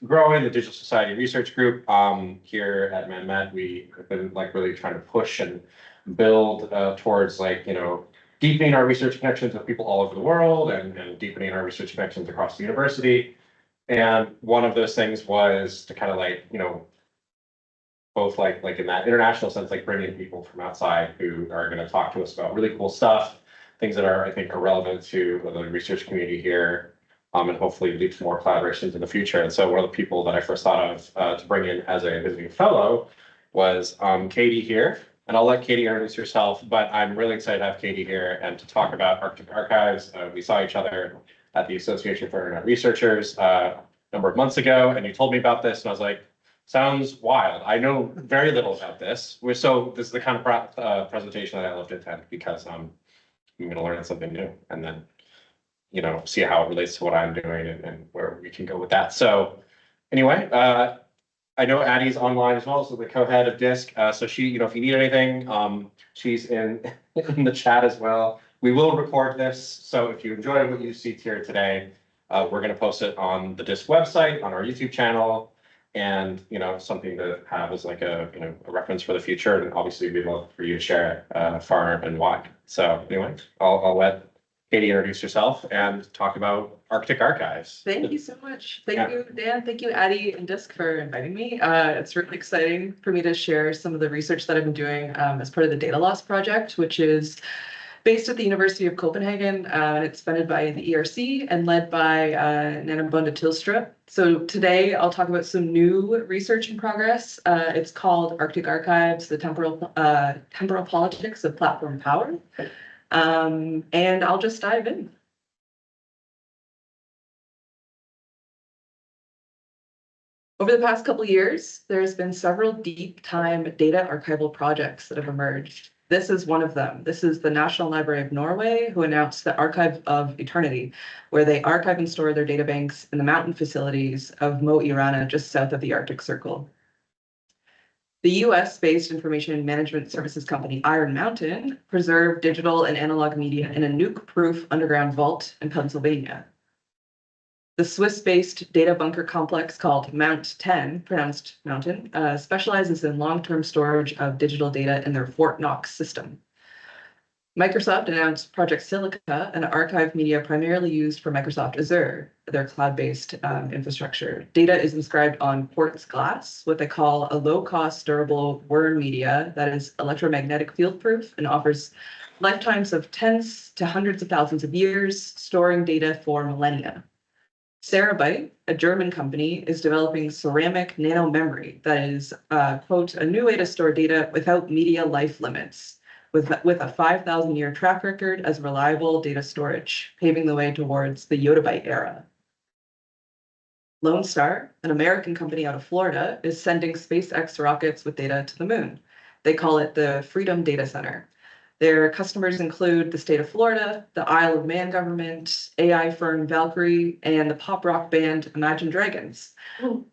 growing the Digital Society Research Group here at ManMet. We have been like really trying to push and build towards like, deepening our research connections with people all over the world and deepening our research connections across the university. And one of those things was to kind of like, both like in that international sense, like bringing people from outside who are going to talk to us about really cool stuff, things that I think are relevant to the research community here, and hopefully lead to more collaborations in the future. And so one of the people that I first thought of to bring in as a visiting fellow was Katie here. And I'll let Katie introduce herself, but I'm really excited to have Katie here and to talk about Arctic Archives. We saw each other at the Association for Internet Researchers a number of months ago, and you told me about this, and I was like, sounds wild. I know very little about this. So this is the kind of presentation that I love to attend because I'm going to learn something new and then, see how it relates to what I'm doing and where we can go with that. So anyway, I know Addie's online as well, so the co-head of DISC. So she, if you need anything, she's in the chat as well. We will record this, so if you enjoy what you see here today, we're going to post it on the DISC website, on our YouTube channel, and something to have as like a reference for the future. And obviously, we'd love for you to share it far and wide. So anyway, I'll let Katie introduce herself and talk about Arctic Archives. Thank you so much. Thank you, Dan. Thank you, Addie and DISC, for inviting me. It's really exciting for me to share some of the research that I've been doing as part of the Data Loss Project, which is based at the University of Copenhagen, and it's funded by the ERC and led by Nana Bonda Tilstrup. So today I'll talk about some new research in progress. It's called Arctic Archives, the temporal politics of platform power. And I'll just dive in. Over the past couple of years, there's been several deep time data archival projects that have emerged. This is one of them. This is the National Library of Norway, who announced the Archive of Eternity, where they archive and store their databanks in the mountain facilities of Mo i Rana, just south of the Arctic Circle. The US-based information management services company Iron Mountain preserved digital and analog media in a nuke-proof underground vault in Pennsylvania. The Swiss-based data bunker complex called Mount 10, pronounced Mountain, specializes in long-term storage of digital data in their Fort Knox system. Microsoft announced Project Silica, an archive media primarily used for Microsoft Azure, their cloud-based infrastructure. Data is inscribed on quartz glass, what they call a low-cost, durable worm media that is electromagnetic field-proof and offers lifetimes of tens to hundreds of thousands of years, storing data for millennia. Cerabyte, a German company, is developing ceramic nano memory that is, quote, a new way to store data without media life limits, with a 5,000-year track record as reliable data storage, paving the way towards the yottabyte era. Lone Star, an American company out of Florida, is sending SpaceX rockets with data to the moon. They call it the Freedom Data Center. Their customers include the state of Florida, the Isle of Man government, AI firm Valkyrie, and the pop rock band Imagine Dragons.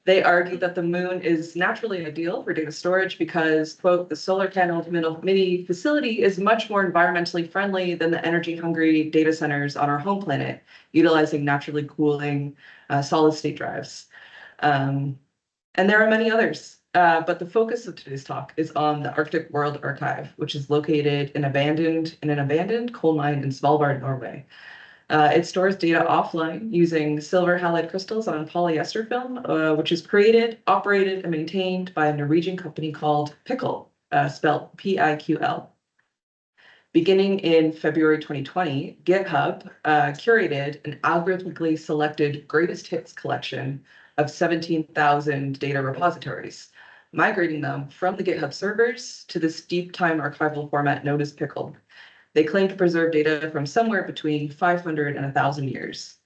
They argue that the moon is naturally ideal for data storage because, quote, the solar panel mini facility is much more environmentally friendly than the energy-hungry data centers on our home planet, utilizing naturally cooling solid-state drives. And there are many others. But the focus of today's talk is on the Arctic World Archive, which is located in an abandoned coal mine in Svalbard, Norway. It stores data offline using silver halide crystals on polyester film, which is created, operated, and maintained by a Norwegian company called Piql, spelled P-I-Q-L. Beginning in February 2020, GitHub curated an algorithmically selected greatest hits collection of 17,000 data repositories, migrating them from the GitHub servers to this deep time archival format known as Piql. They claim to preserve data from somewhere between 500 and 1,000 years.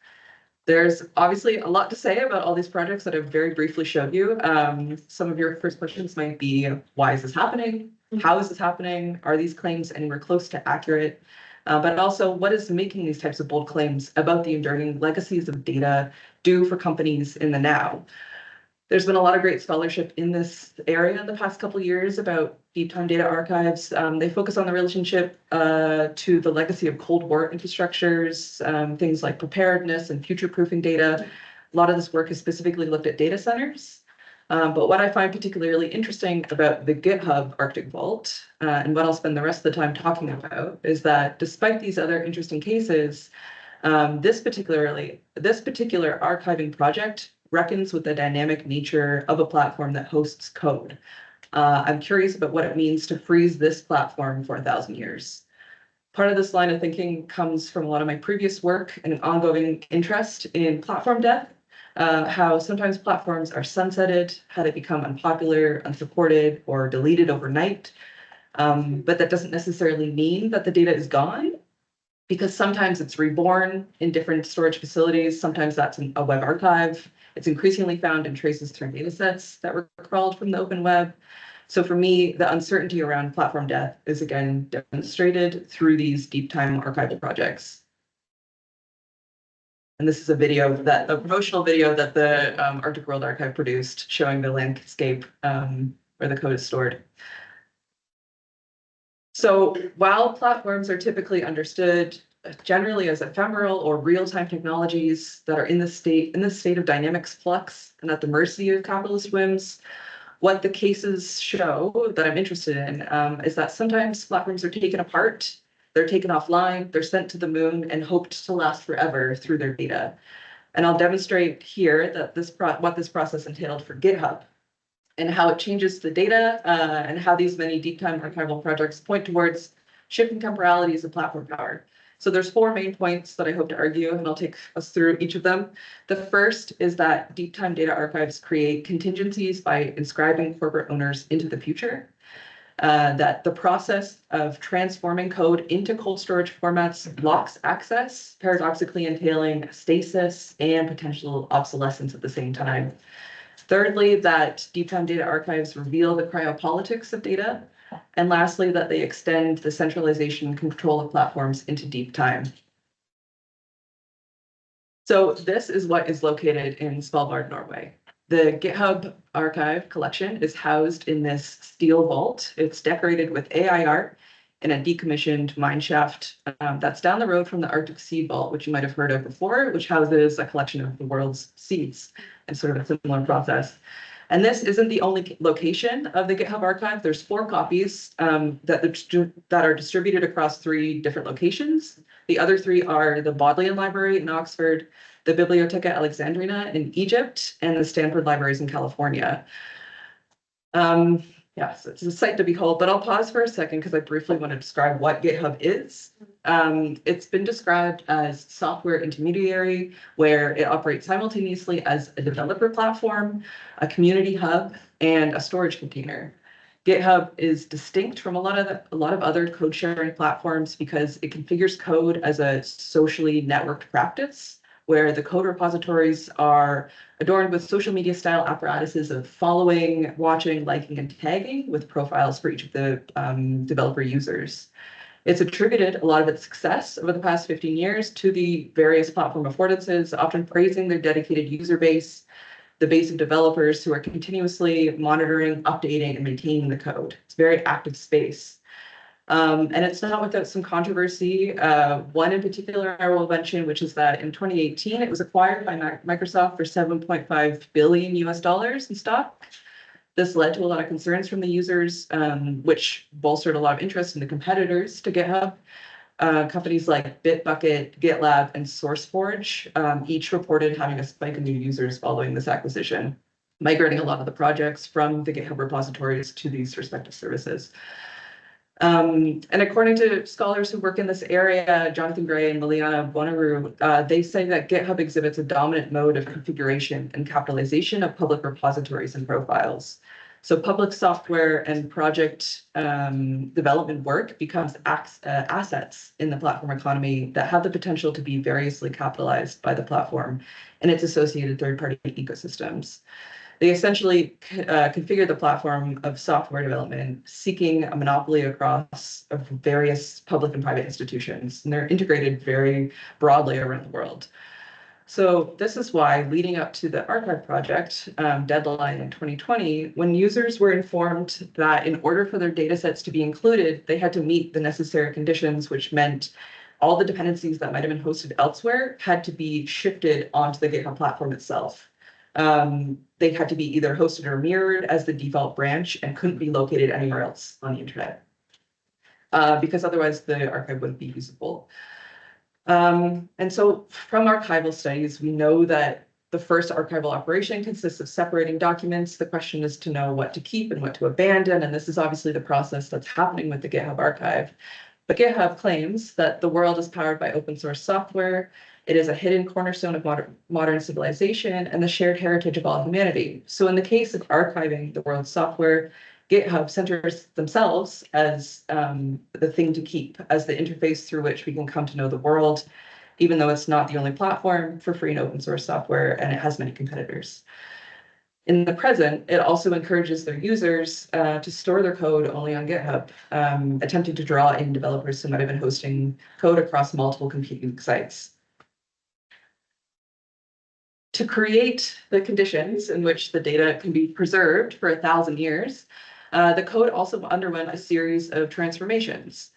There's obviously a lot to say about all these projects that I've very briefly showed you. Some of your first questions might be, why is this happening? How is this happening? Are these claims anywhere close to accurate? But also, what is making these types of bold claims about the enduring legacies of data do for companies in the now? There's been a lot of great scholarship in this area in the past couple of years about deep time data archives. They focus on the relationship to the legacy of Cold War infrastructures, things like preparedness and future-proofing data, A lot of this work has specifically looked at data centers. But what I find particularly interesting about the GitHub Arctic Vault, and what I'll spend the rest of the time talking about, is that despite these other interesting cases, this particular archiving project reckons with the dynamic nature of a platform that hosts code. I'm curious about what it means to freeze this platform for 1,000 years. Part of this line of thinking comes from a lot of my previous work and an ongoing interest in platform death, how sometimes platforms are sunsetted, how they become unpopular, unsupported, or deleted overnight. But that doesn't necessarily mean that the data is gone, because sometimes it's reborn in different storage facilities. Sometimes that's in a web archive. It's increasingly found in traces through data sets that were crawled from the open web. So for me, the uncertainty around platform death is again demonstrated through these deep time archival projects. And this is a promotional video that the Arctic World Archive produced showing the landscape where the code is stored. So while platforms are typically understood generally as ephemeral or real-time technologies that are in the state of dynamics flux and at the mercy of capitalist whims, what the cases show that I'm interested in is that sometimes platforms are taken apart, they're taken offline, they're sent to the moon and hoped to last forever through their data. And I'll demonstrate here that what this process entailed for GitHub and how it changes the data and how these many deep time archival projects point towards shifting temporalities of platform power. So there's 4 main points that I hope to argue, and I'll take us through each of them. The first is that deep time data archives create contingencies by inscribing corporate owners into the future. That the process of transforming code into cold storage formats blocks access, paradoxically entailing stasis and potential obsolescence at the same time. Thirdly, that deep time data archives reveal the cryopolitics of data. And lastly, that they extend the centralization and control of platforms into deep time. So this is what is located in Svalbard, Norway. The GitHub archive collection is housed in this steel vault. It's decorated with AI art in a decommissioned mine shaft that's down the road from the Arctic Seed Vault, which you might have heard of before, which houses a collection of the world's seeds and sort of a similar process. And this isn't the only location of the GitHub archive. There's 4 copies that are distributed across 3 different locations. The other 3 are the Bodleian Library in Oxford, the Bibliotheca Alexandrina in Egypt, and the Stanford Libraries in California. Yes, it's a sight to behold, but I'll pause for a second because I briefly want to describe what GitHub is. It's been described as software intermediary, where it operates simultaneously as a developer platform, a community hub, and a storage container. GitHub is distinct from a lot of other code sharing platforms because it configures code as a socially networked practice, where the code repositories are adorned with social media style apparatuses of following, watching, liking, and tagging with profiles for each of the developer users. It's attributed a lot of its success over the past 15 years to the various platform affordances, often praising their dedicated user base, the base of developers who are continuously monitoring, updating, and maintaining the code. It's a very active space. And it's not without some controversy. One in particular I will mention, which is that in 2018, it was acquired by Microsoft for $7.5 billion in stock. This led to a lot of concerns from the users, which bolstered a lot of interest in the competitors to GitHub. Companies like Bitbucket, GitLab, and SourceForge each reported having a spike in new users following this acquisition, migrating a lot of the projects from the GitHub repositories to these respective services. And according to scholars who work in this area, Jonathan Gray and Liliana Bonaru, they say that GitHub exhibits a dominant mode of configuration and capitalization of public repositories and profiles. So public software and project development work becomes assets in the platform economy that have the potential to be variously capitalized by the platform and its associated third-party ecosystems. They essentially configure the platform of software development, seeking a monopoly across various public and private institutions, and they're integrated very broadly around the world. So this is why, leading up to the archive project deadline in 2020, when users were informed that in order for their data sets to be included, they had to meet the necessary conditions, which meant all the dependencies that might have been hosted elsewhere had to be shifted onto the GitHub platform itself. They had to be either hosted or mirrored as the default branch and couldn't be located anywhere else on the internet. Because otherwise the archive wouldn't be usable. And so from archival studies, we know that the first archival operation consists of separating documents. The question is to know what to keep and what to abandon. And this is obviously the process that's happening with the GitHub archive. But GitHub claims that the world is powered by open source software. It is a hidden cornerstone of modern civilization and the shared heritage of all humanity. So in the case of archiving the world's software, GitHub centers themselves as the thing to keep, as the interface through which we can come to know the world, even though it's not the only platform for free and open source software, and it has many competitors. In the present, it also encourages their users to store their code only on GitHub, attempting to draw in developers who might have been hosting code across multiple competing sites. To create the conditions in which the data can be preserved for 1,000 years, the code also underwent a series of transformations.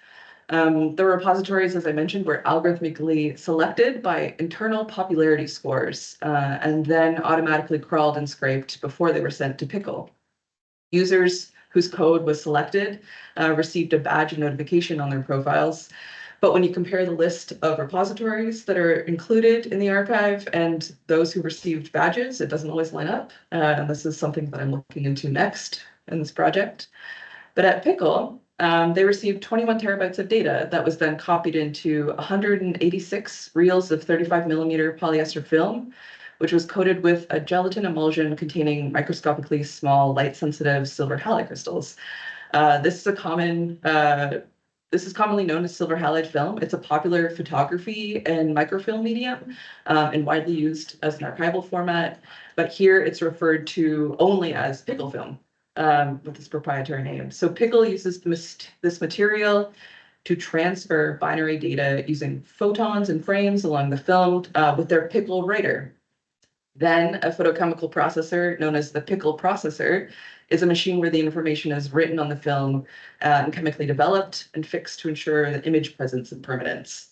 The repositories, as I mentioned, were algorithmically selected by internal popularity scores and then automatically crawled and scraped before they were sent to Piql. Users whose code was selected received a badge notification on their profiles. But when you compare the list of repositories that are included in the archive and those who received badges, it doesn't always line up. And this is something that I'm looking into next in this project. But at Piql, they received 21 terabytes of data that was then copied into 186 reels of 35mm polyester film, which was coated with a gelatin emulsion containing microscopically small light-sensitive silver halide crystals. This is commonly known as silver halide film. It's a popular photography and microfilm medium and widely used as an archival format. But here it's referred to only as Piql Film with this proprietary name. So Piql uses this material to transfer binary data using photons and frames along the film with their Piql writer. Then a photochemical processor known as the Piql processor is a machine where the information is written on the film and chemically developed and fixed to ensure the image presence and permanence.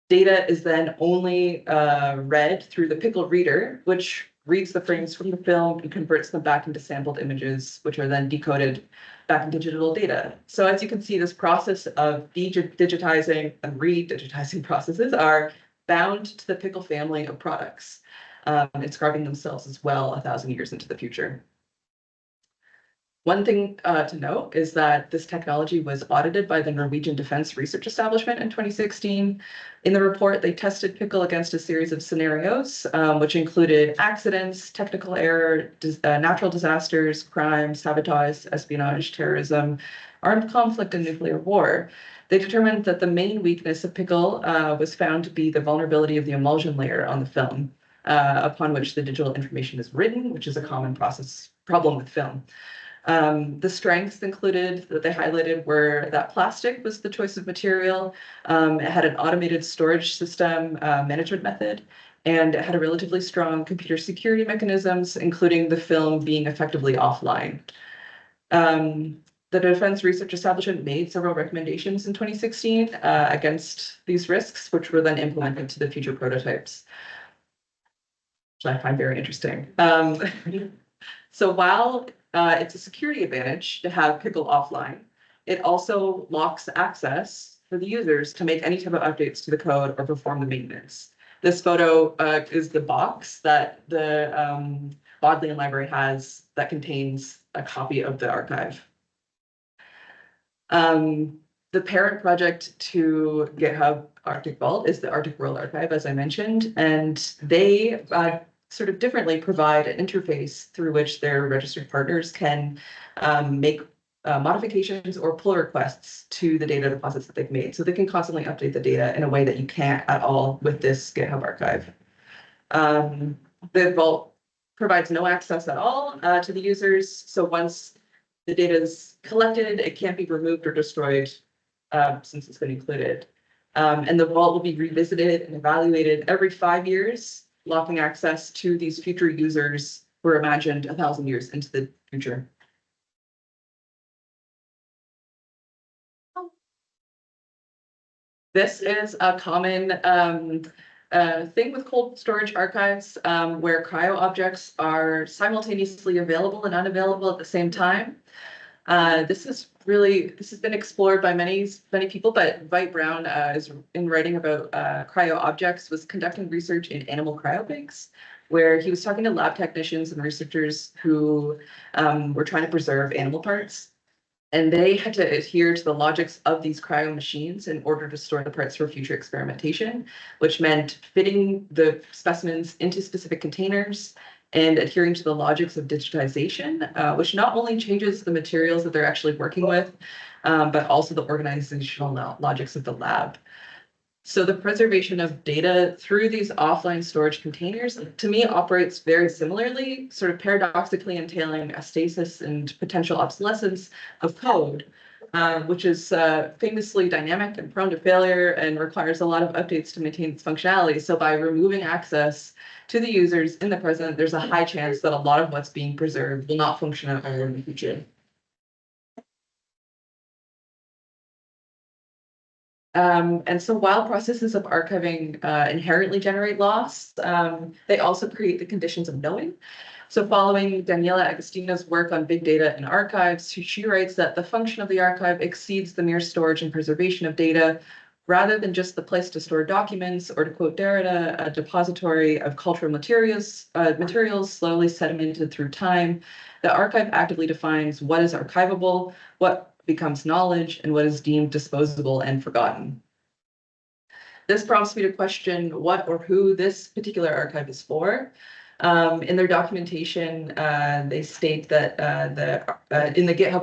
Data is then only read through the Piql reader, which reads the frames from the film and converts them back into sampled images, which are then decoded back into digital data. So as you can see, this process of digitizing and re-digitizing processes are bound to the Piql family of products, inscribing themselves as well 1,000 years into the future. One thing to note is that this technology was audited by the Norwegian Defense Research Establishment in 2016. In the report, they tested Piql against a series of scenarios, which included accidents, technical error, natural disasters, crime, sabotage, espionage, terrorism, armed conflict, and nuclear war. They determined that the main weakness of Piql was found to be the vulnerability of the emulsion layer on the film, upon which the digital information is written, which is a common problem with film. The strengths included that they highlighted were that plastic was the choice of material. It had an automated storage system management method, and it had a relatively strong computer security mechanisms, including the film being effectively offline. The Defense Research Establishment made several recommendations in 2016 against these risks, which were then implemented to the future prototypes, which I find very interesting. So while it's a security advantage to have Piql offline, it also locks access for the users to make any type of updates to the code or perform the maintenance. This photo is the box that the Bodleian library has that contains a copy of the archive. The parent project to GitHub Arctic Vault is the Arctic World Archive, as I mentioned, and they sort of differently provide an interface through which their registered partners can make modifications or pull requests to the data deposits that they've made. So they can constantly update the data in a way that you can't at all with this GitHub archive. The Vault provides no access at all to the users. So once the data is collected, it can't be removed or destroyed since it's been included. And the Vault will be revisited and evaluated every 5 years, locking access to these future users who are imagined 1,000 years into the future. This is a common thing with cold storage archives, where cryo objects are simultaneously available and unavailable at the same time. This has been explored by many people, but Veit Brown is in writing about cryo objects, was conducting research in animal cryobanks, where he was talking to lab technicians and researchers who were trying to preserve animal parts. And they had to adhere to the logics of these cryo machines in order to store the parts for future experimentation, which meant fitting the specimens into specific containers and adhering to the logics of digitization, which not only changes the materials that they're actually working with, but also the organizational logics of the lab. So the preservation of data through these offline storage containers, to me, operates very similarly, sort of paradoxically entailing a stasis and potential obsolescence of code, which is famously dynamic and prone to failure and requires a lot of updates to maintain its functionality. So by removing access to the users in the present, there's a high chance that a lot of what's being preserved will not function at all in the future. And so while processes of archiving inherently generate loss, they also create the conditions of knowing. So following Daniela Agostino's work on big data and archives, she writes that the function of the archive exceeds the mere storage and preservation of data, rather than just the place to store documents, or to quote Derrida, a depository of cultural materials slowly sedimented through time. The archive actively defines what is archivable, what becomes knowledge, and what is deemed disposable and forgotten. This prompts me to question what or who this particular archive is for. In their documentation, they state that in the GitHub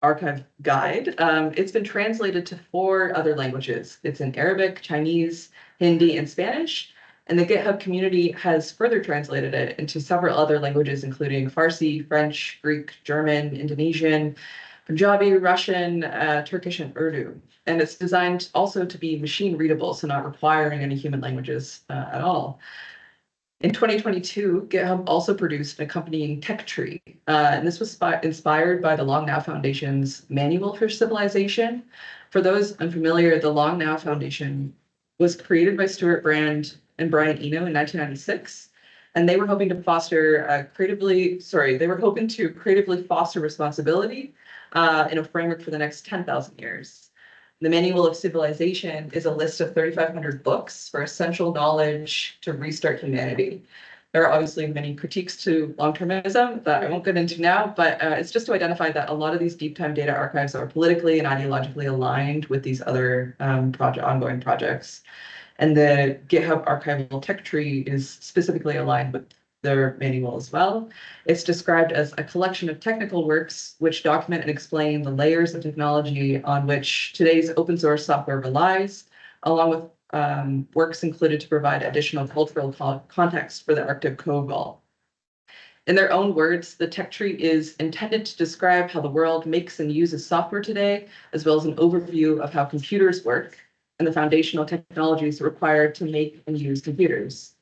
archive guide, it's been translated to 4 other languages. It's in Arabic, Chinese, Hindi, and Spanish. And the GitHub community has further translated it into several other languages, including Farsi, French, Greek, German, Indonesian, Punjabi, Russian, Turkish, and Urdu. And it's designed also to be machine readable, so not requiring any human languages at all. In 2022, GitHub also produced an accompanying tech tree, and this was inspired by the Long Now Foundation's Manual for Civilization. For those unfamiliar, the Long Now Foundation was created by Stuart Brand and Brian Eno in 1996. And they were hoping to creatively foster responsibility in a framework for the next 10,000 years. The Manual of Civilization is a list of 3,500 books for essential knowledge to restart humanity. There are obviously many critiques to long-termism that I won't get into now, but it's just to identify that a lot of these deep time data archives are politically and ideologically aligned with these other ongoing projects. And the GitHub archival tech tree is specifically aligned with their manual as well. It's described as a collection of technical works which document and explain the layers of technology on which today's open source software relies, along with works included to provide additional cultural context for the Arctic Code Wall. In their own words, the tech tree is intended to describe how the world makes and uses software today, as well as an overview of how computers work and the foundational technologies required to make and use computers.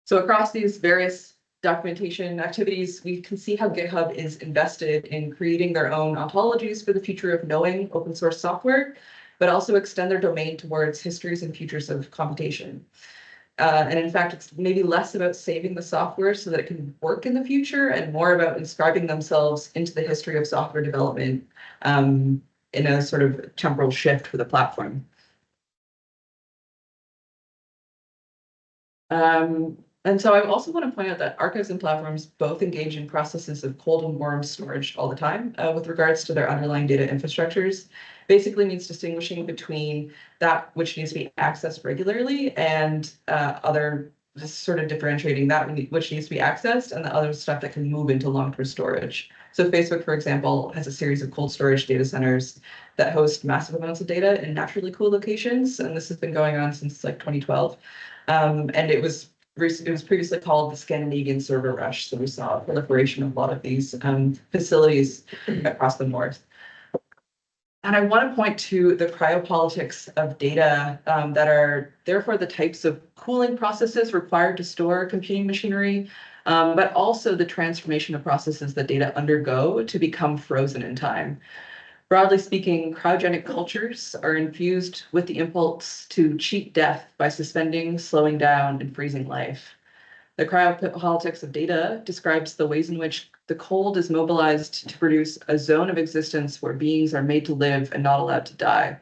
So across these various documentation activities, we can see how GitHub is invested in creating their own ontologies for the future of knowing open source software, but also extend their domain towards histories and futures of computation. And in fact, it's maybe less about saving the software so that it can work in the future and more about inscribing themselves into the history of software development in a sort of temporal shift for the platform. And so I also want to point out that archives and platforms both engage in processes of cold and warm storage all the time with regards to their underlying data infrastructures. Basically means distinguishing between that which needs to be accessed regularly and just sort of differentiating that which needs to be accessed and the other stuff that can move into long-term storage. So Facebook, for example, has a series of cold storage data centers that host massive amounts of data in naturally cool locations. And this has been going on since like 2012. And it was previously called the Scandinavian server rush. So we saw a proliferation of a lot of these facilities across the north. And I want to point to the cryopolitics of data that are therefore the types of cooling processes required to store computing machinery, but also the transformation of processes that data undergo to become frozen in time. Broadly speaking, cryogenic cultures are infused with the impulse to cheat death by suspending, slowing down, and freezing life. The cryopolitics of data describes the ways in which the cold is mobilized to produce a zone of existence where beings are made to live and not allowed to die.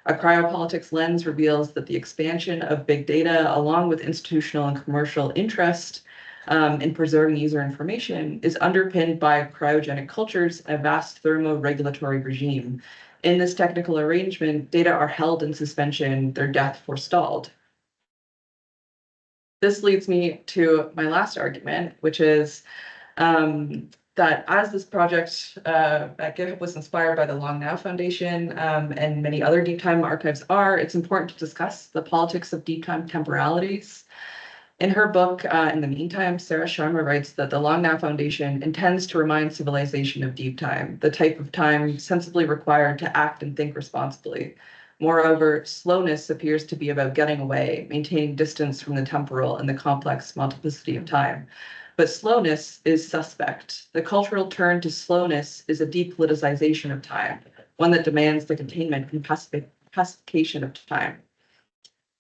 A cryopolitics lens reveals that the expansion of big data, along with institutional and commercial interest in preserving user information, is underpinned by cryogenic cultures and a vast thermoregulatory regime. In this technical arrangement, data are held in suspension, their death forestalled. This leads me to my last argument, which is that as this project at GitHub was inspired by the Long Now Foundation and many other deep time archives are, it's important to discuss the politics of deep time temporalities. In her book, In the Meantime, Sarah Sharma writes that the Long Now Foundation intends to remind civilization of deep time, the type of time sensibly required to act and think responsibly. Moreover, slowness appears to be about getting away, maintaining distance from the temporal and the complex multiplicity of time. But slowness is suspect. The cultural turn to slowness is a depoliticization of time, one that demands the containment and pacification of time.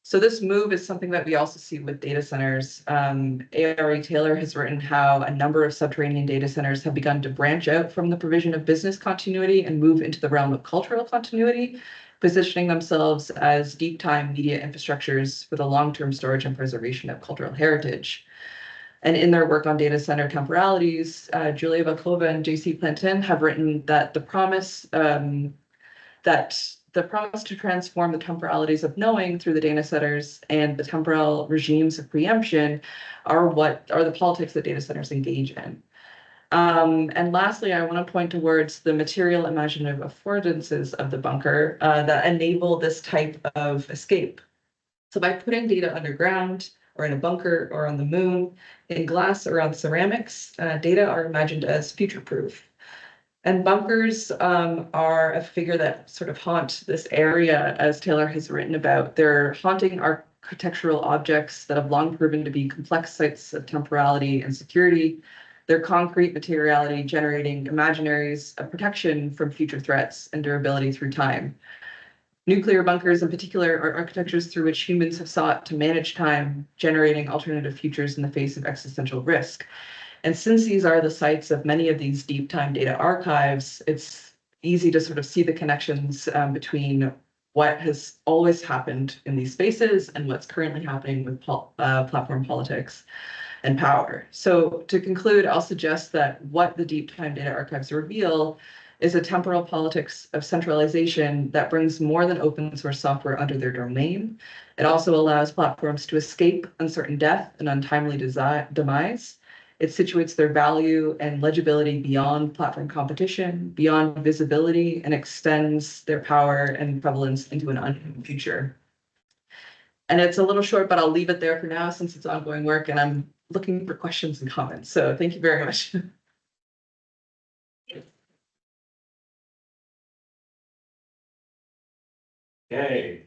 So this move is something that we also see with data centers. A.R.A. Taylor has written how a number of subterranean data centers have begun to branch out from the provision of business continuity and move into the realm of cultural continuity, positioning themselves as deep time media infrastructures for the long-term storage and preservation of cultural heritage. And in their work on data center temporalities, Julia Bakova and J.C. Clinton have written that the promise to transform the temporalities of knowing through the data centers and the temporal regimes of preemption are the politics that data centers engage in. And lastly, I want to point towards the material imaginative affordances of the bunker that enable this type of escape. So by putting data underground or in a bunker or on the moon, in glass or on ceramics, data are imagined as future-proof. And bunkers are a figure that sort of haunt this area, as Taylor has written about. They're haunting architectural objects that have long proven to be complex sites of temporality and security. Their concrete materiality generating imaginaries of protection from future threats and durability through time. Nuclear bunkers in particular are architectures through which humans have sought to manage time, generating alternative futures in the face of existential risk. And since these are the sites of many of these deep time data archives, it's easy to sort of see the connections between what has always happened in these spaces and what's currently happening with platform politics and power. So to conclude, I'll suggest that what the deep time data archives reveal is a temporal politics of centralization that brings more than open source software under their domain. It also allows platforms to escape uncertain death and untimely demise. It situates their value and legibility beyond platform competition, beyond visibility, and extends their power and prevalence into an unknown future. And it's a little short, but I'll leave it there for now since it's ongoing work and I'm looking for questions and comments. So thank you very much. Yay,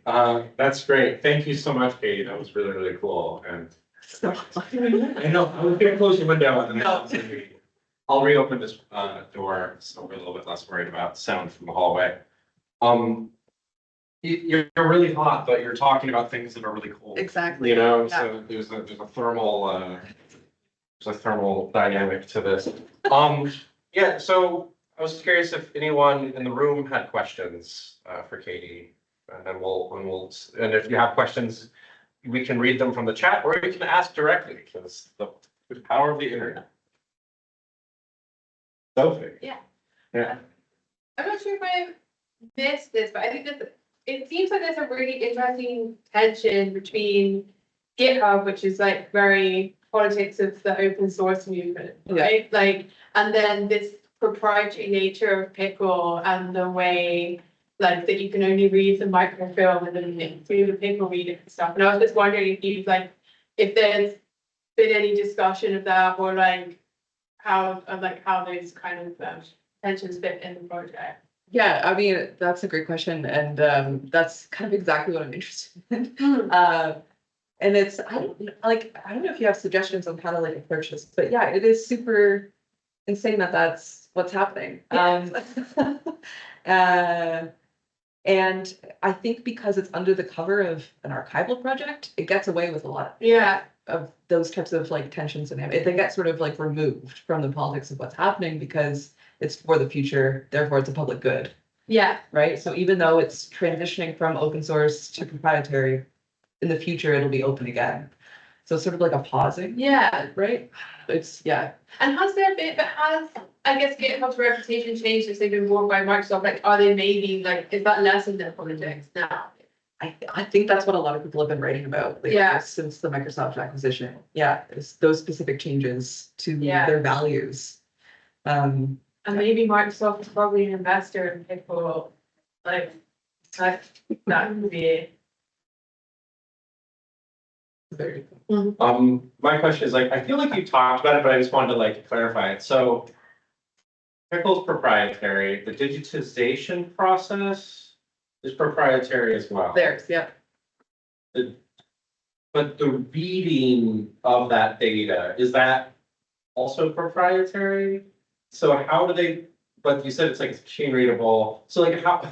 that's great. Thank you so much, Katie. That was really, really cool. And So, I know, I was gonna close the window and then I'll reopen this door, so we're a little bit less worried about sound from the hallway. You're really hot, but you're talking about things that are really cold. exactly. You know, Yeah. so there's a thermal dynamic to this. Yeah, so I was curious if anyone in the room had questions for Katie, and then and if you have questions, we can read them from the chat, or you can ask directly, because the power of the internet. Sophie. Yeah. Yeah. I'm not sure if I missed this, but I think that it seems like there's a really interesting tension between GitHub, which is like very politics of the open source movement, right? Like, and then this proprietary nature of Piql and the way like that you can only read the microfilm and then through the Piql reader and stuff. And I was just wondering if there's been any discussion of that, or like how those kind of tensions fit in the project. Yeah, I mean, that's a great question. And that's kind of exactly what I'm interested in. And it's, I don't know if you have suggestions on how to like approach this, but yeah, it is super insane that that's what's happening. Yeah. And I think because it's under the cover of an archival project, it gets away with a lot Yeah, of those types of like tensions, and they get sort of like removed from the politics of what's happening because it's for the future, therefore it's a public good, yeah, right? So even though it's transitioning from open source to proprietary, in the future it'll be open again. So it's sort of like a pausing, yeah. right? It's, yeah. And has there been, but has, I guess, GitHub's reputation changed since they've been bought by Microsoft? Like, are they maybe, like, is that less in their politics now? I think that's what a lot of people have been writing about lately, Yeah. since the Microsoft acquisition. Yeah, it's those specific changes to Yeah. their values. And maybe Microsoft is probably an investor in Piql, like, that would be. Very, My question is like, I feel like you talked about it, but I just wanted to like clarify it. So Piql's proprietary, the digitization process is proprietary as well. theirs, yeah. But the reading of that data, is that also proprietary? So how do they, but you said it's like it's machine readable, so like how,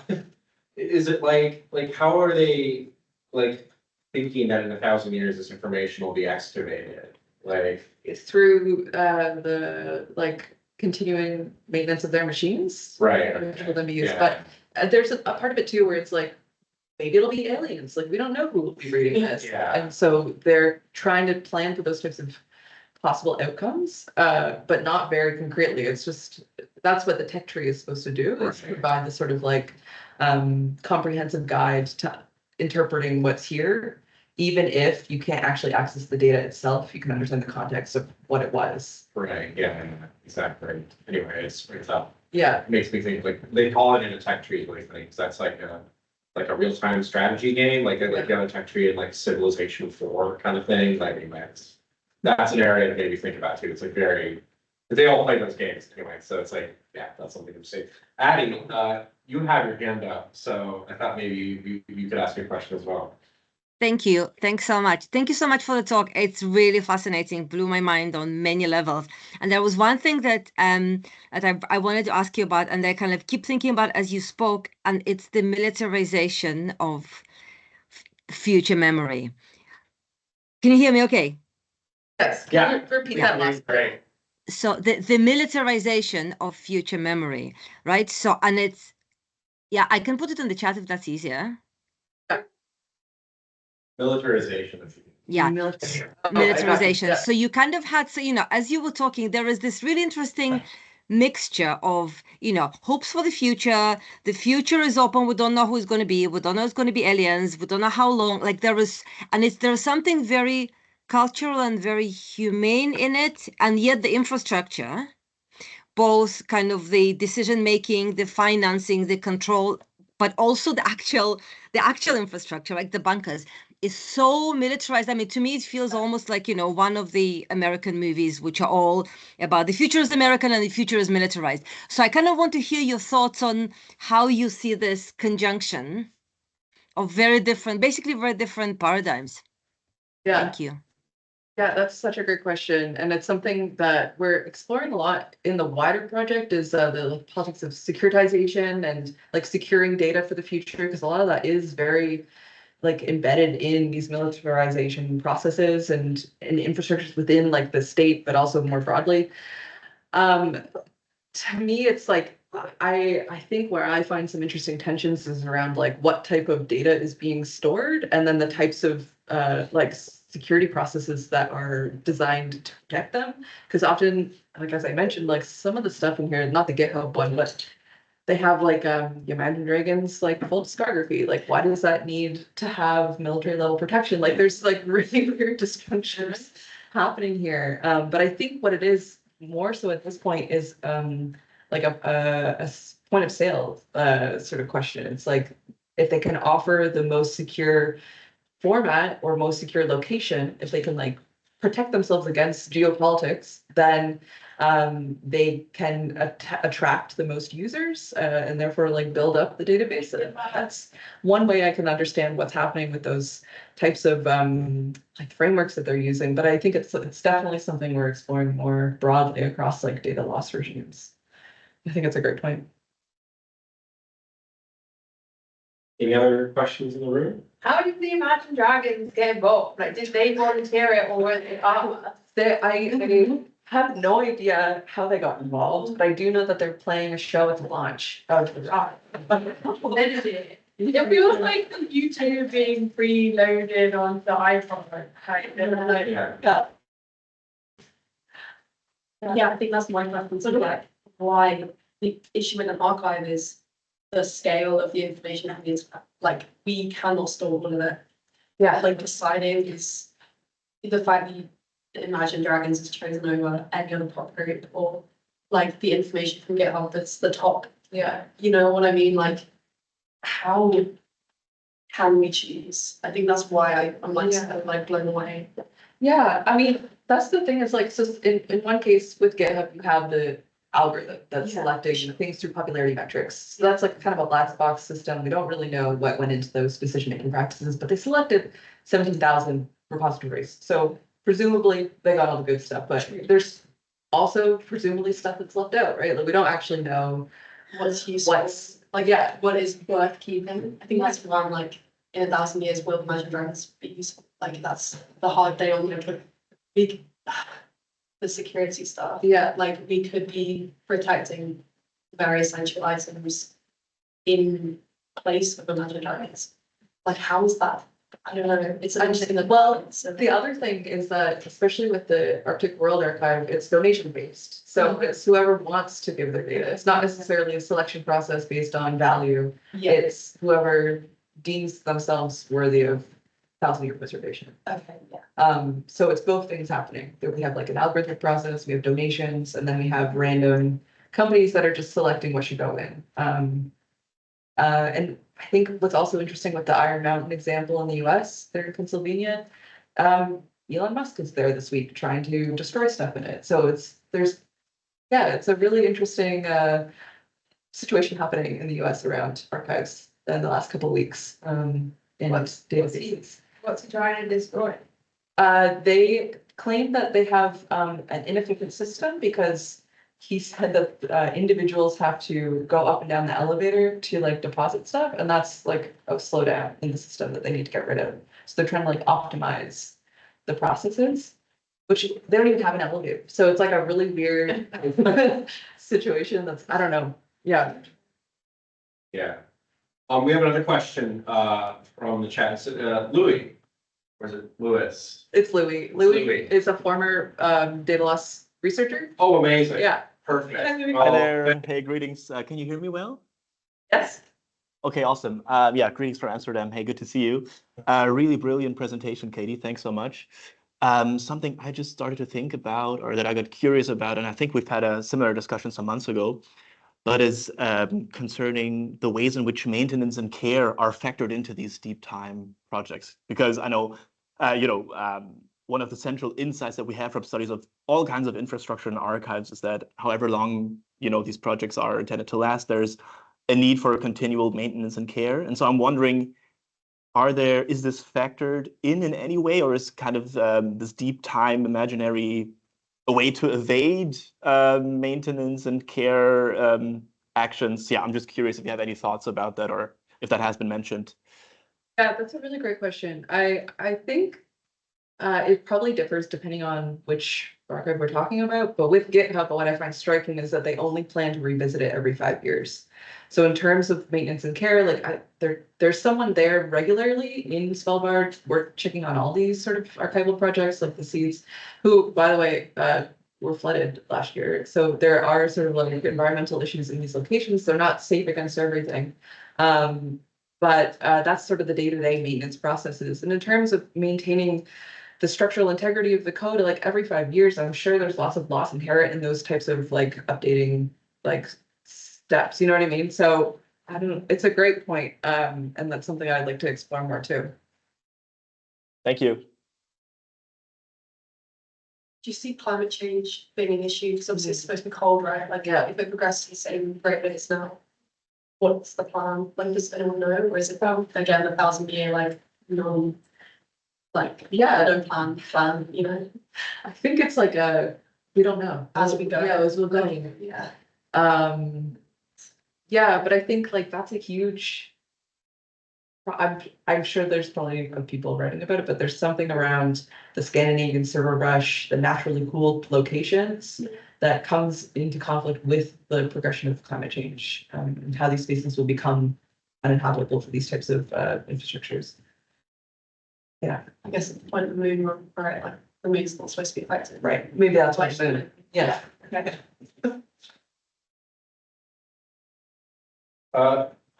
is it like how are they like thinking that in 1,000 years this information will be excavated? Like, It's through the like continuing maintenance of their machines. Right, Which will then be used, yeah. but there's a part of it too where it's like, maybe it'll be aliens, like we don't know who will be reading this. Yeah. And so they're trying to plan for those types of possible outcomes, but not very concretely. It's just, that's what the tech tree is supposed to do, is Right. provide the sort of like comprehensive guide to interpreting what's here. Even if you can't actually access the data itself, you can understand the context of what it was. right, yeah, exactly. Anyway, it's up. Yeah, It makes me think like they call it in a tech tree, because that's like a real-time strategy game, like the other tech tree in like Civilization 4 kind of thing. Like, anyway, that's an area to maybe think about too. It's like very, they all play those games anyway, so it's like, yeah, that's something to say. Addie, you have your hand up, so I thought maybe you could ask your question as well. Thank you. Thanks so much. Thank you so much for the talk. It's really fascinating, blew my mind on many levels. And there was one thing that I wanted to ask you about, and I kind of keep thinking about as you spoke, and it's the militarization of future memory. Can you hear me okay? yes, Yeah. can you repeat that last part? Great. So the militarization of future memory, right? So, and it's, yeah, I can put it in the chat if that's easier. Militarization of Yeah. Military. Militarization. Yeah. So you kind of had, so, as you were talking, there is this really interesting mixture of, hopes for the future. The future is open. We don't know who it's going to be. We don't know it's going to be aliens. We don't know how long. Like there's something very cultural and very humane in it. And yet the infrastructure, both kind of the decision making, the financing, the control, but also the actual infrastructure, like the bunkers, is so militarized. I mean, to me, it feels almost like, one of the American movies, which are all about the future is American and the future is militarized. So I kind of want to hear your thoughts on how you see this conjunction of basically very different paradigms. Yeah. Thank you. Yeah, that's such a great question. And it's something that we're exploring a lot in the wider project, is the politics of securitization and like securing data for the future, because a lot of that is very like embedded in these militarization processes and infrastructures within like the state, but also more broadly. To me, it's like, I think where I find some interesting tensions is around like what type of data is being stored, and then the types of like security processes that are designed to protect them. Because often, like as I mentioned, like some of the stuff in here, not the GitHub one, but they have like Imagine Dragons like full discography. Like, why does that need to have military level protection? Like, there's like really weird disjunctures happening here. But I think what it is more so at this point is like a point of sale sort of question. It's like if they can offer the most secure format or most secure location, if they can like protect themselves against geopolitics, then they can attract the most users and therefore like build up the database. And that's one way I can understand what's happening with those types of like frameworks that they're using. But I think it's definitely something we're exploring more broadly across like data loss regimes. I think it's a great point. Any other questions in the room? How did the Imagine Dragons get involved? Like, did they volunteer it or were they part of us? I have no idea how they got involved, but I do know that they're playing a show at the launch of the rock. It feels like the YouTube being preloaded onto the iPhone. Yeah. Yeah, I think that's my preference. Sort of like why the issue with an archive is the scale of the information that is like we cannot store all of it. Yeah, Like deciding is the fact that Imagine Dragons is chosen over any other prop group or like the information from GitHub that's the top. yeah. You know what I mean? Like how can we choose? I think that's why I'm like Yeah. so like blown away. Yeah, I mean, that's the thing is like, so in one case with GitHub, you have the algorithm that's Yeah. selecting things through popularity metrics. So that's like kind of a black box system. We don't really know what went into those decision-making practices, but they selected 17,000 repositories. So presumably they got all the good stuff, but there's also presumably stuff that's left out, right? Like we don't actually know What's useful? what's, like, yeah, What is worth keeping. I think that's one like in 1,000 years will Imagine Dragons be useful. Like that's the hard day on big the security stuff. yeah. Like we could be protecting very essential items in place of Imagine Dragons. Like how is that? I don't know. It's an interesting. Well, so the other thing is that, especially with the Arctic World Archive, it's donation based. So it's whoever wants to give their data. It's not necessarily a selection process based on value. yeah. It's whoever deems themselves worthy of 1,000-year preservation. Okay. Yeah. So it's both things happening. That we have like an algorithmic process, we have donations, and then we have random companies that are just selecting what should go in. And I think what's also interesting with the Iron Mountain example in the US, there in Pennsylvania, Elon Musk is there this week trying to destroy stuff in it. So it's a really interesting situation happening in the US around archives in the last couple of weeks. In databases. What's he trying to destroy? They claim that they have an inefficient system because he said that individuals have to go up and down the elevator to like deposit stuff, and that's like a slowdown in the system that they need to get rid of. So they're trying to like optimize the processes, which they don't even have an elevator. So it's like a really weird situation that's, I don't know. Yeah. Yeah. We have another question from the chat. So, Louis, or is it Louis? It's Louis. Louis is a former data loss researcher. Oh, amazing. Yeah. Perfect. Hi, Louis. Hi there. Hey, greetings. Can you hear me well? Yes. Okay, awesome. Yeah, greetings from Amsterdam. Hey, good to see you. Really brilliant presentation, Katie. Thanks so much. Something I just started to think about, or that I got curious about, and I think we've had a similar discussion some months ago, but is concerning the ways in which maintenance and care are factored into these deep time projects. Because I know, one of the central insights that we have from studies of all kinds of infrastructure and archives is that however long, these projects are intended to last, there's a need for continual maintenance and care. And so I'm wondering, is this factored in any way, or is kind of this deep time imaginary a way to evade maintenance and care actions? Yeah, I'm just curious if you have any thoughts about that, or if that has been mentioned. Yeah, that's a really great question. I think it probably differs depending on which archive we're talking about, but with GitHub, what I find striking is that they only plan to revisit it every 5 years. So in terms of maintenance and care, like there's someone there regularly in Svalbard. We're checking on all these sort of archival projects, like the seeds, who, by the way, were flooded last year. So there are sort of like environmental issues in these locations. They're not safe against everything. But that's sort of the day-to-day maintenance processes. And in terms of maintaining the structural integrity of the code, like every 5 years, I'm sure there's lots of loss inherent in those types of like updating like steps, you know what I mean? So I don't know, it's a great point. And that's something I'd like to explore more too. Thank you. Do you see climate change being an issue? Because obviously it's supposed to be cold, right? Like Yeah. if it progresses the same rate that it's now, what's the plan? Like does anyone know? Or is it again 1,000-year like non Yeah, no plan, I think it's like we don't know. As we go. Yeah, as we'll go. Yeah. Yeah, but I think like that's a huge I'm sure there's plenty of people writing about it, but there's something around the Scandinavian silver rush, the naturally cooled locations that comes into conflict with the progression of climate change, and how these spaces will become uninhabitable for these types of infrastructures. Yeah, I guess at the point of the moon, right, like the moon's not supposed to be affected. right. Maybe that's why. Like, Yeah. Okay.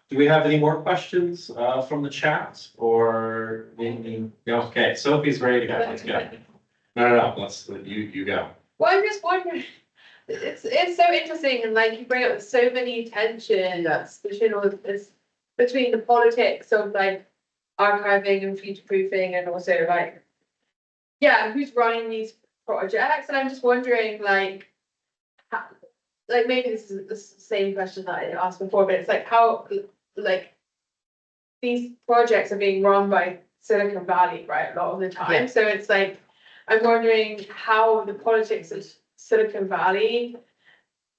Do we have any more questions from the chat or anything? Okay, Sophie's ready to go. Let's go. No. You go. Well, I'm just wondering, it's so interesting and like you bring up so many tensions between all of this, between the politics of like archiving and future proofing and also like, yeah, who's running these projects? And I'm just wondering like, like maybe this is the same question that I asked before, but it's like how like these projects are being run by Silicon Valley, right, a lot of the time. Yeah. So it's like I'm wondering how the politics of Silicon Valley,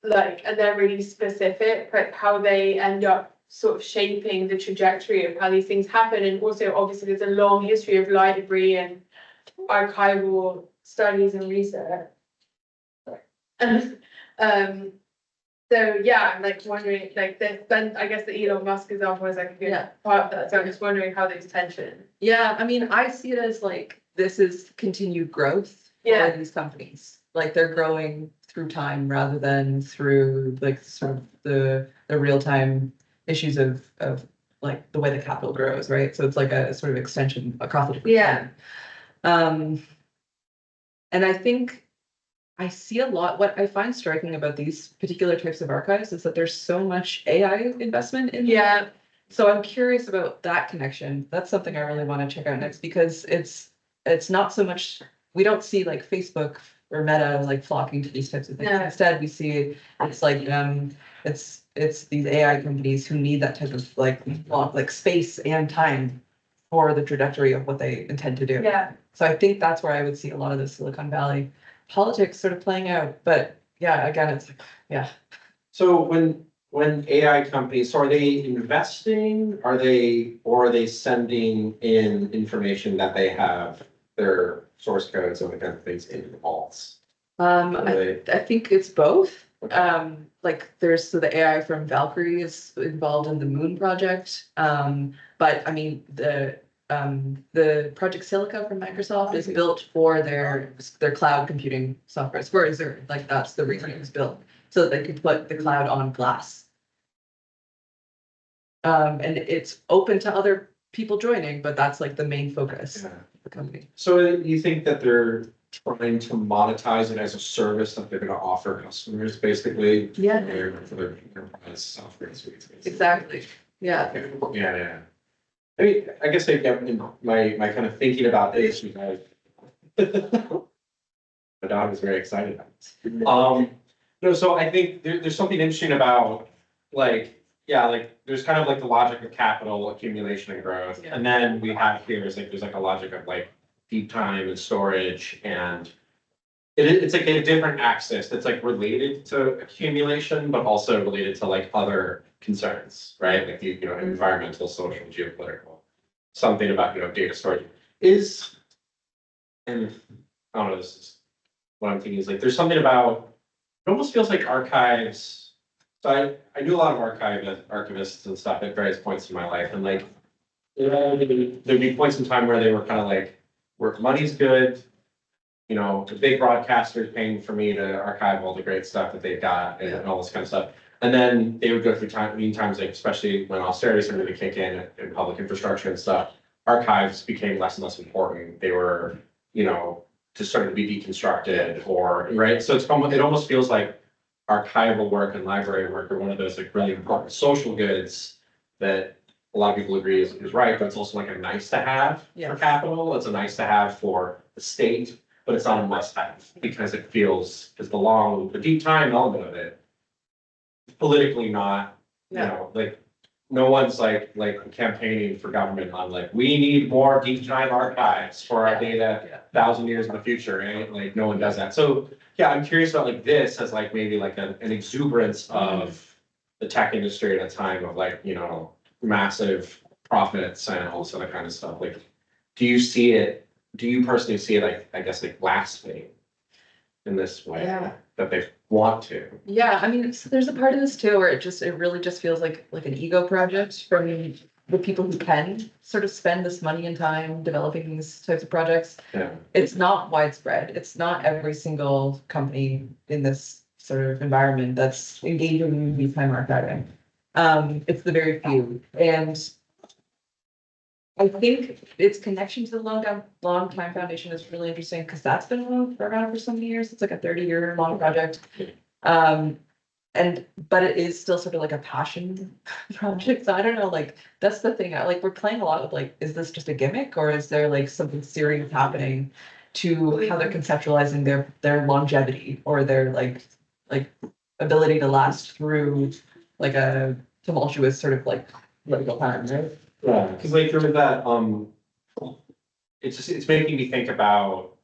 like, and they're really specific, like how they end up sort of shaping the trajectory of how these things happen. And also obviously there's a long history of library and archival studies and research. So yeah, I'm like wondering, like then I guess the Elon Musk example is like a good part of that. So I'm just wondering how there's tension. Yeah, I mean, I see it as like, this is continued growth Yeah. for these companies. Like they're growing through time rather than through like sort of the real-time issues of like the way the capital grows, right? So it's like a sort of extension across the different Yeah. time. And I think I see a lot, what I find striking about these particular types of archives is that there's so much AI investment in them. Yeah. So I'm curious about that connection. That's something I really want to check out next because it's not so much, we don't see like Facebook or Meta like flocking to these types of things. No. Instead, we see it's like it's these AI companies who need that type of like space and time for the trajectory of what they intend to do. Yeah. So I think that's where I would see a lot of the Silicon Valley politics sort of playing out. But yeah, again, it's like, yeah. So when AI companies, so are they investing? Or are they sending in information that they have their source codes and the kind of things in the vaults? I think it's both. Like there's so the AI from Valkyrie is involved in the Moon project. But I mean the Project Silica from Microsoft is built for their cloud computing software. It's for Azure, like that's the reason it was built, so that they could put the cloud on glass. And it's open to other people joining, but that's like the main focus of the company. So you think that they're trying to monetize it as a service that they're gonna offer customers, basically? Yeah. For their enterprise software suites. basically. Exactly. Yeah. Yeah. I mean, I guess I get in my kind of thinking about this because my dog is very excited about this. No, so I think there's something interesting about like, yeah, like there's kind of like the logic of capital accumulation and growth. Yeah. And then we have here is like, there's like a logic of like deep time and storage and it's like a different axis that's like related to accumulation, but also related to like other concerns, right? Like you know, environmental, social, geopolitical, something about, data storage is, and I don't know, this is what I'm thinking is like, there's something about, it almost feels like archives. So I do a lot of archivists and stuff at various points in my life. And like, there'd be points in time where they were kind of like, where money's good, the big broadcasters paying for me to archive all the great stuff that they've got and all this kind of stuff. And then they would go through times, like especially when austerity started to kick in public infrastructure and stuff, archives became less and less important. They were, just starting to be deconstructed right? So it almost feels like archival work and library work are one of those like really important social goods that a lot of people agree is right, but it's also like a nice to have for capital. It's a nice to have for the state, but it's not a must have because it feels, because the deep time element of it, politically not, like no one's like campaigning for government on like, we need more deep time archives for our data 1,000 years in the future, right? Like no one does that. So yeah, I'm curious about like this as like maybe like an exuberance of the tech industry at a time of like, massive profits and all this other kind of stuff, like, do you personally see it, like, I guess, like lasting in this way? Yeah. That they want to? Yeah, I mean, there's a part of this too where it really just feels like an ego project from the people who can sort of spend this money and time developing these types of projects. Yeah. It's not widespread. It's not every single company in this sort of environment that's engaging in these time archiving. It's the very few. And I think its connection to the Long Time Foundation is really interesting because that's been around for so many years. It's like a 30-year long project. But it is still sort of like a passion project. So I don't know, like, that's the thing. We're playing a lot with like, is this just a gimmick or is there like something serious happening to how they're conceptualizing their longevity or their like ability to last through like a tumultuous sort of like political time, right? Yeah, because like there was that, it's making me think about,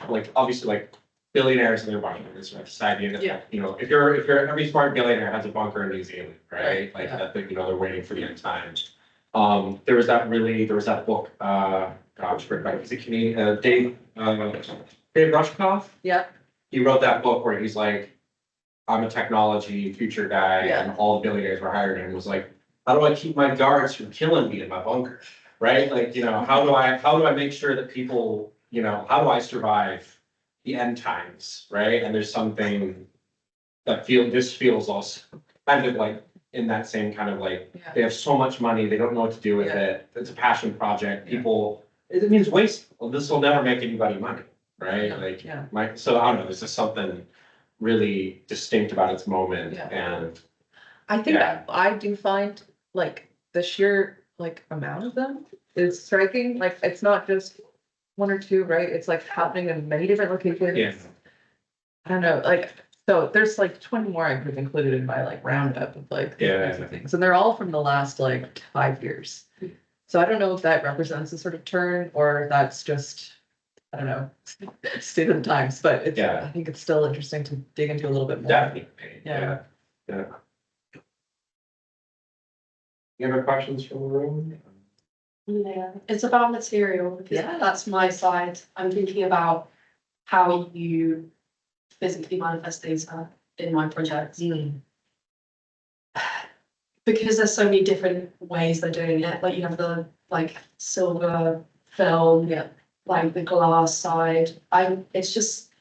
like, obviously, like, billionaires and their bunkers, right? This idea that, Yeah. you know, if you're every smart billionaire has a bunker in New Zealand, right? Right, Like, yeah. that, you know, they're waiting for the end times. There was that book, gosh, written by, is it Canadian, Dave Rushkoff? Yeah, He wrote that book where he's like, I'm a technology future guy, Yeah. and all the billionaires were hiring him, was like, how do I keep my guards from killing me in my bunker? Right? Like, you know, how do I make sure that people, you know, how do I survive the end times, right? And there's something that this feels also kind of like in that same kind of like, Yeah. they have so much money, they don't know what to do with Yeah. it. It's a passion project. Yeah. People, it means waste. Well, this will never make anybody money, right? Yeah. Like, Yeah. so I don't know, there's just something really distinct about its moment Yeah. and I think Yeah. I do find like the sheer like amount of them is striking. Like it's not just one or two, right? It's like happening in many different locations. Yeah. I don't know, like, so there's like 20 more I could have included in my like roundup of like these Yeah. kinds of things. And they're all from the last like 5 years. So I don't know if that represents a sort of turn or if that's just, I don't know, state of the times, but it's, Yeah. I think it's still interesting to dig into a little bit more. Definitely. Yeah. Yeah. Any other questions from the room? Yeah, it's about material because Yeah. that's my side. I'm thinking about how you physically manifest data in my project. Because there's so many different ways they're doing it. Like you have the like silver film, Yeah. like the glass side. It's just,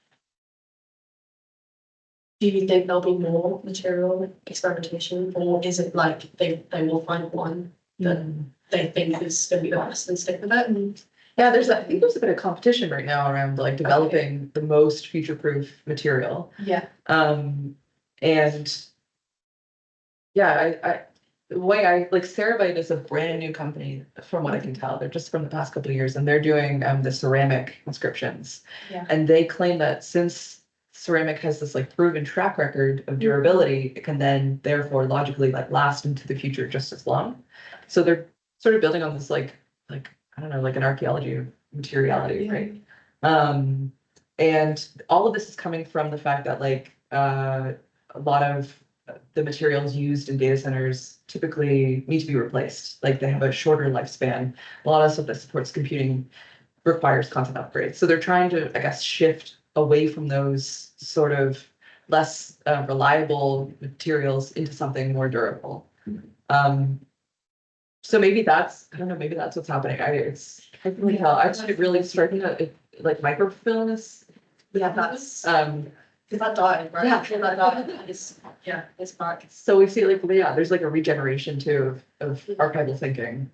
do you think there'll be more material experimentation, or is it like they will find one that they think is gonna be the best and stick with it? And Yeah, I think there's a bit of competition right now around like developing the most future-proof material. yeah, And yeah, the way like Cerebite is a brand new company from what I can tell. They're just from the past couple of years and they're doing the ceramic inscriptions. Yeah. And they claim that since ceramic has this like proven track record of durability, it can then therefore logically like last into the future just as long. So they're sort of building on this like I don't know, like an archaeology of materiality, Yeah. right? And all of this is coming from the fact that like a lot of the materials used in data centers typically need to be replaced. Like they have a shorter lifespan. A lot of stuff that supports computing requires content upgrades. So they're trying to, I guess, shift away from those sort of less reliable materials into something more durable. So maybe I don't know, maybe that's what's happening. It's hard to really tell. I find it really striking that like microfilm is. yeah, that's Is that died, right? Yeah. That died. It's back. So we see like, yeah, there's like a regeneration too of archival thinking.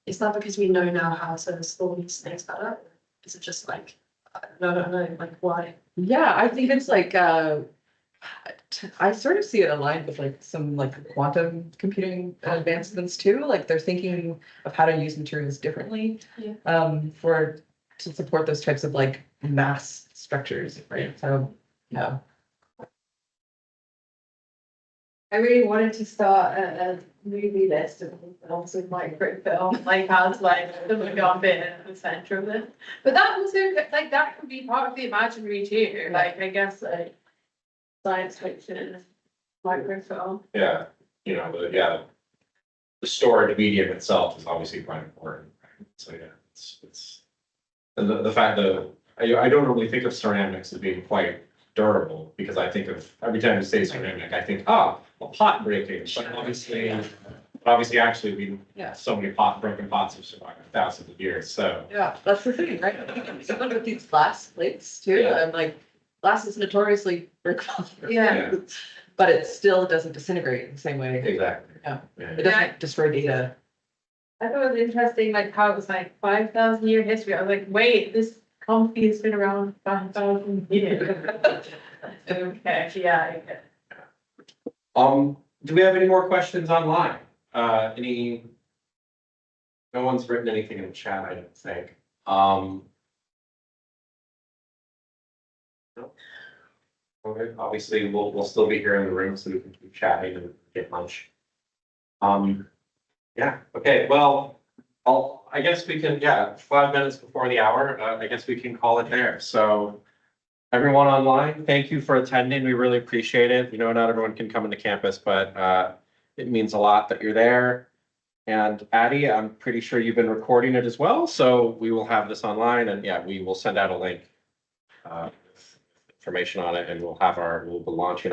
Is that because we know now how to store these things better? Is it just like, I don't know, like why? Yeah, I think it's like, I sort of see it aligned with like some like quantum computing advancements too. Like they're thinking of how to use materials differently. Yeah. To support those types of like mass structures, right? So, yeah. I really wanted to start a movie list of films with microfilm, like how to like the film bit in the center of it. But that also like that could be part of the imaginary too. Like I guess like science fiction, microfilm. Yeah, you know, the storage medium itself is obviously quite important. Right? So yeah, it's and the fact that I don't normally think of ceramics as being quite durable because I think of every time you say ceramic, I think, well, pot breaking, but obviously actually so many broken pots have survived thousands of years, so. Yeah, that's the thing, right? Even with these glass plates too, Yeah. I'm like, glass is notoriously breakable. Yeah. But it still doesn't disintegrate in the same way. Exactly. Yeah. Yeah. It doesn't destroy data. I thought it was interesting, like how it was like 5,000 year history. I was like, wait, this company has been around 5,000 years. Okay, yeah, I get it. Do we have any more questions online? No one's written anything in the chat, I don't think. No. Okay, obviously, we'll still be here in the room so we can keep chatting and get lunch. Yeah, okay, well, I guess we can, 5 minutes before the hour, I guess we can call it there. So everyone online, thank you for attending. We really appreciate it. You know, not everyone can come into campus, but it means a lot that you're there. And Addie, I'm pretty sure you've been recording it as well. So we will have this online and we will send out a link. Information on it and we'll be launching our